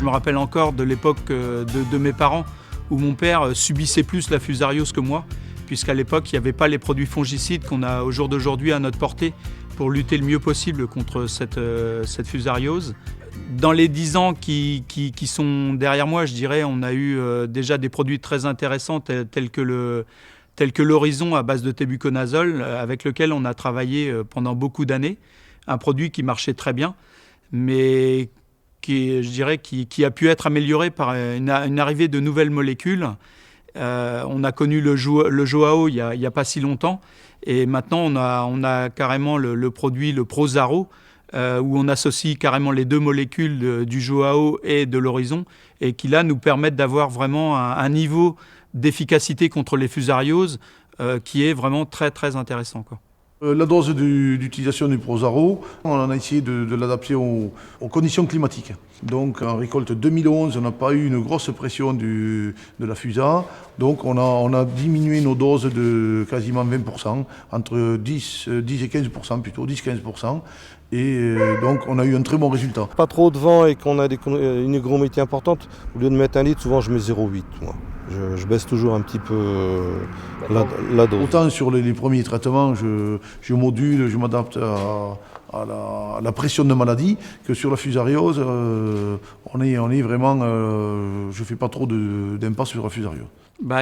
je me rappelle encore de l'époque de mes parents où mon père subissait plus la fusariose que moi, puisqu'à l'époque, il n'y avait pas les produits fongicides qu'on a au jour d'aujourd'hui à notre portée pour lutter le mieux possible contre cette fusariose. Dans les 10 ans qui sont derrière moi, je dirais, on a eu déjà des produits très intéressants tels que l'Horizon à base de tébuconazole, avec lequel on a travaillé pendant beaucoup d'années. Un produit qui marchait très bien, mais qui a pu être amélioré par une arrivée de nouvelles molécules. On a connu le Joao il y a pas si longtemps, et maintenant on a carrément le produit, le Prosaro, où on associe carrément les deux molécules du Joao et de l'Horizon, et qui là nous permettent d'avoir vraiment un niveau d'efficacité contre les fusarioses qui est vraiment très très intéressant, quoi. La dose d'utilisation du Prosaro, on a essayé de l'adapter aux conditions climatiques. Donc en récolte 2011, on n'a pas eu une grosse pression de la FUSA. Donc on a diminué nos doses de quasiment 20%, entre 10 et 15% plutôt, 10-15%. Et donc on a eu un très bon résultat. Pas trop de vent et qu'on a une hygrométrie importante, au lieu de mettre 1 litre, souvent je mets 0,8 moi. Je baisse toujours un petit peu la dose. Autant sur les premiers traitements, je module, je m'adapte à la pression de maladie, que sur la fusariose, on est vraiment, je ne fais pas trop d'impasse sur la fusariose.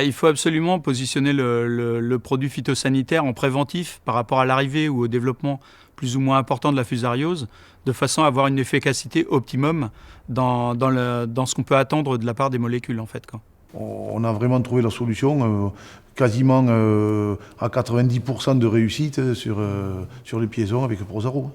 Il faut absolument positionner le produit phytosanitaire en préventif par rapport à l'arrivée ou au développement plus ou moins important de la fusariose, de façon à avoir une efficacité optimum dans ce qu'on peut attendre de la part des molécules, en fait, quoi. On a vraiment trouvé la solution, quasiment à 90% de réussite sur les piaisons avec Prosaro.